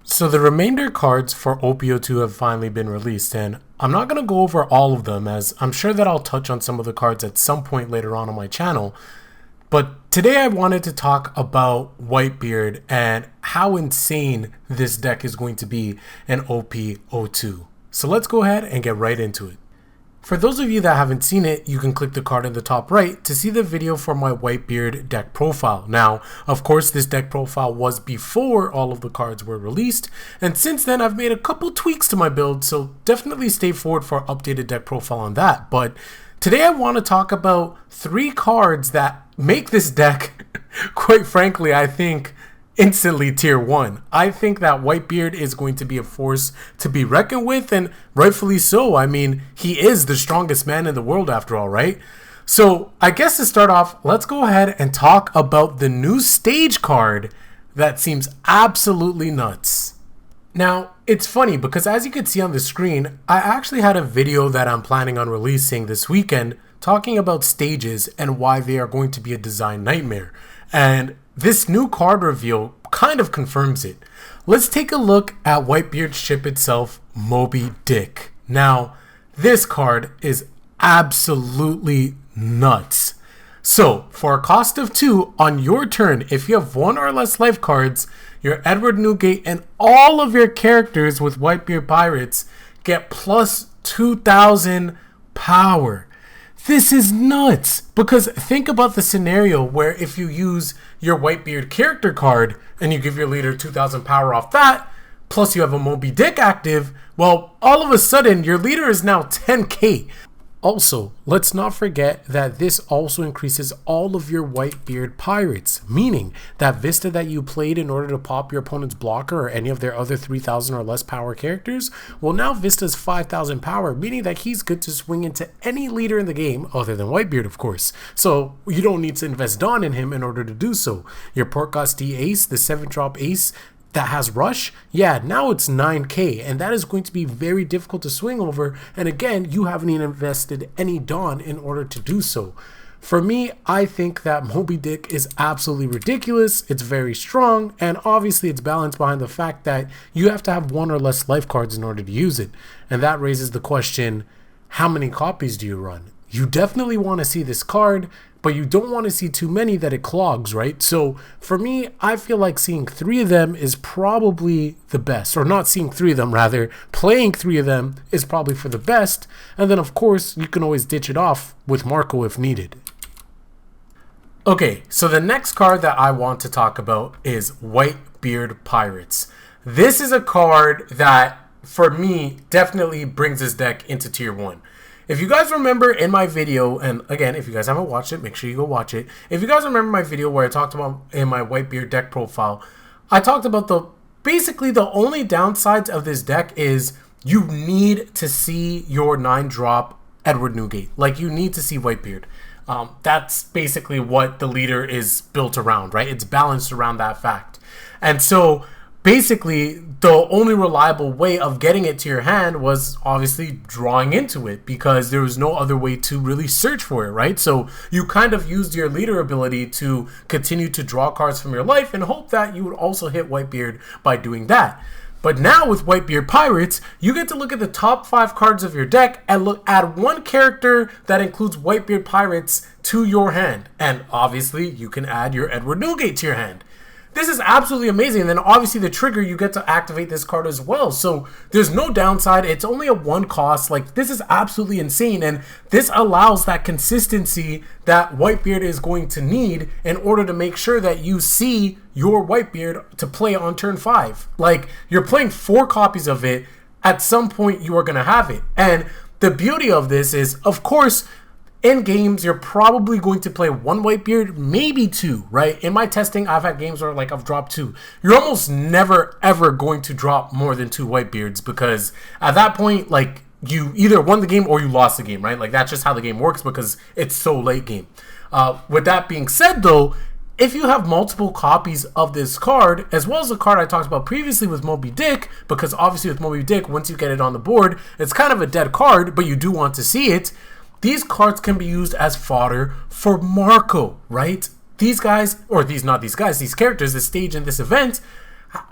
So the remainder cards for OP02 have finally been released, and I'm not going to go over all of them, as I'm sure that I'll touch on some of the cards at some point later on my channel. But today I wanted to talk about Whitebeard and how insane this deck is going to be in OP02. So let's go ahead and get right into it. For those of you that haven't seen it, you can click the card in the top right to see the video for my Whitebeard deck profile. Now, of course, this deck profile was before all of the cards were released, and since then I've made a couple tweaks to my build, so definitely stay forward for an updated deck profile on that. But today I want to talk about 3 cards that make this deck, quite frankly, I think, instantly tier 1. I think that Whitebeard is going to be a force to be reckoned with, and rightfully so. I mean, he is the strongest man in the world after all, right? So I guess to start off, let's go ahead and talk about the new stage card that seems absolutely nuts. Now, it's funny because as you can see on the screen, I actually had a video that I'm planning on releasing this weekend talking about stages and why they are going to be a design nightmare. And this new card reveal kind of confirms it. Let's take a look at Whitebeard's ship itself, Moby Dick. Now, this card is absolutely nuts. So, for a cost of 2, on your turn, if you have 1 or less life cards, your Edward Newgate and all of your characters with Whitebeard Pirates get plus 2,000 power. This is nuts, because think about the scenario where if you use your Whitebeard character card and you give your leader 2,000 power off that, plus you have a Moby Dick active, well, all of a sudden your leader is now 10k. Also, let's not forget that this also increases all of your Whitebeard Pirates, meaning that Vista that you played in order to pop your opponent's blocker or any of their other 3,000 or less power characters, well, now Vista's 5,000 power, meaning that he's good to swing into any leader in the game, other than Whitebeard, of course. So you don't need to invest Dawn in him in order to do so. Your Portgas D Ace, the 7-drop ace, that has rush, yeah, now it's 9k, and that is going to be very difficult to swing over, and again, you haven't even invested any Dawn in order to do so. For me, I think that Moby Dick is absolutely ridiculous, it's very strong, and obviously it's balanced behind the fact that you have to have 1 or less life cards in order to use it, and that raises the question, how many copies do you run? You definitely want to see this card, but you don't want to see too many that it clogs, right? So for me, I feel like seeing 3 of them is probably the best, or not seeing 3 of them, rather playing 3 of them is probably for the best. And then of course you can always ditch it off with Marco if needed. Okay, so the next card that I want to talk about is Whitebeard Pirates. This is a card that for me definitely brings this deck into tier 1. If you guys remember in my video, and again, if you guys haven't watched it, make sure you go watch it. If you guys remember my video where I talked about in my Whitebeard deck profile, I talked about basically the only downsides of this deck is you need to see your 9-drop Edward Newgate. Like, you need to see Whitebeard. That's basically what the leader is built around, right? It's balanced around that fact. And so basically, the only reliable way of getting it to your hand was obviously drawing into it, because there was no other way to really search for it, right? So you kind of used your leader ability to continue to draw cards from your life and hope that you would also hit Whitebeard by doing that. But now with Whitebeard Pirates, you get to look at the top 5 cards of your deck and add 1 character that includes Whitebeard Pirates to your hand. And obviously, you can add your Edward Newgate to your hand. This is absolutely amazing. And then obviously the trigger, you get to activate this card as well. So there's no downside. It's only a 1 cost. Like, this is absolutely insane. And this allows that consistency that Whitebeard is going to need in order to make sure that you see your Whitebeard to play on turn 5. Like, you're playing 4 copies of it. At some point, you are going to have it. And the beauty of this is, of course, in games, you're probably going to play 1 Whitebeard, maybe 2, right? In my testing, I've had games where like I've dropped 2. You're almost never ever going to drop more than 2 Whitebeards, because at that point, like, you either won the game or you lost the game, right? Like, that's just how the game works because it's so late game. With that being said though, if you have multiple copies of this card, as well as the card I talked about previously with Moby Dick, because obviously with Moby Dick, once you get it on the board, it's kind of a dead card, but you do want to see it. these cards can be used as fodder for Marco, right? These guys, or these characters, this stage in this event,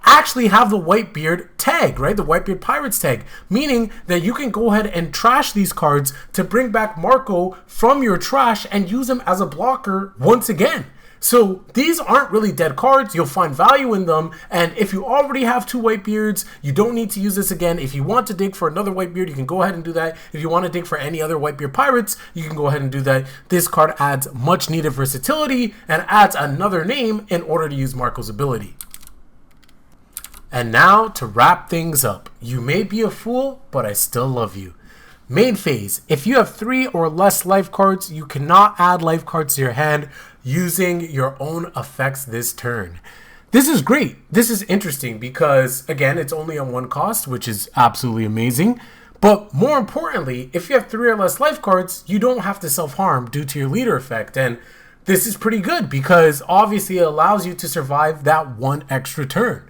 actually have the Whitebeard tag, right? The Whitebeard Pirates tag, meaning that you can go ahead and trash these cards to bring back Marco from your trash and use him as a blocker once again. So these aren't really dead cards. You'll find value in them, and if you already have 2 Whitebeards, you don't need to use this again. If you want to dig for another Whitebeard, you can go ahead and do that. If you want to dig for any other Whitebeard Pirates, you can go ahead and do that. This card adds much needed versatility and adds another name in order to use Marco's ability. And now to wrap things up, you may be a fool, but I still love you. Main phase, if you have 3 or less life cards, you cannot add life cards to your hand using your own effects this turn. This is great. This is interesting because, again, it's only on 1 cost, which is absolutely amazing. But more importantly, if you have 3 or less life cards, you don't have to self-harm due to your leader effect. And this is pretty good because obviously it allows you to survive that 1 extra turn.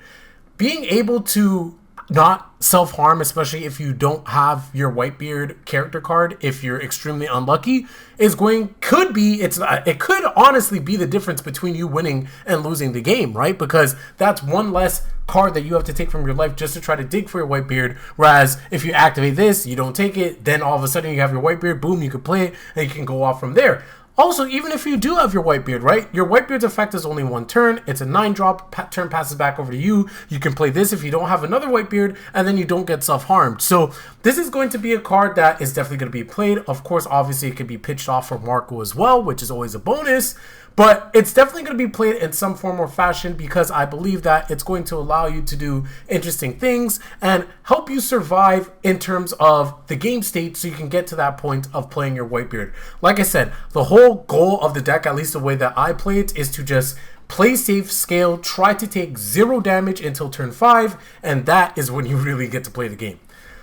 Being able to not self-harm, especially if you don't have your Whitebeard character card, if you're extremely unlucky, it could honestly be the difference between you winning and losing the game, right? Because that's 1 less card that you have to take from your life just to try to dig for your Whitebeard. Whereas if you activate this, you don't take it, then all of a sudden you have your Whitebeard, boom, you can play it, and you can go off from there. Also, even if you do have your Whitebeard, right? Your Whitebeard's effect is only 1 turn. It's a 9-drop. Turn passes back over to you. You can play this if you don't have another Whitebeard, and then you don't get self-harmed. So this is going to be a card that is definitely going to be played. Of course, obviously, it could be pitched off for Marco as well, which is always a bonus. But it's definitely going to be played in some form or fashion because I believe that it's going to allow you to do interesting things and help you survive in terms of the game state so you can get to that point of playing your Whitebeard. Like I said, the whole goal of the deck, at least the way that I play it, is to just play safe, scale, try to take 0 damage until turn 5, and that is when you really get to play the game.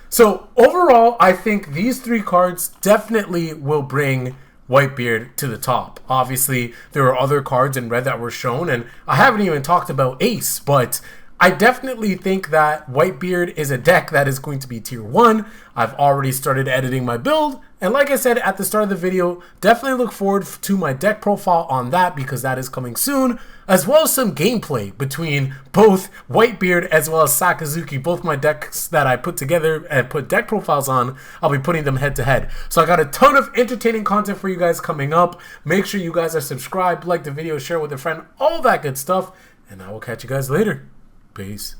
So overall, I think these 3 cards definitely will bring Whitebeard to the top. Obviously, there are other cards in red that were shown, and I haven't even talked about Ace, but I definitely think that Whitebeard is a deck that is going to be tier 1. I've already started editing my build, and like I said at the start of the video, definitely look forward to my deck profile on that because that is coming soon, as well as some gameplay between both Whitebeard as well as Sakazuki, both my decks that I put together and put deck profiles on. I'll be putting them head to head. So I got a ton of entertaining content for you guys coming up. Make sure you guys are subscribed, like the video, share with a friend, all that good stuff, and I will catch you guys later. Peace.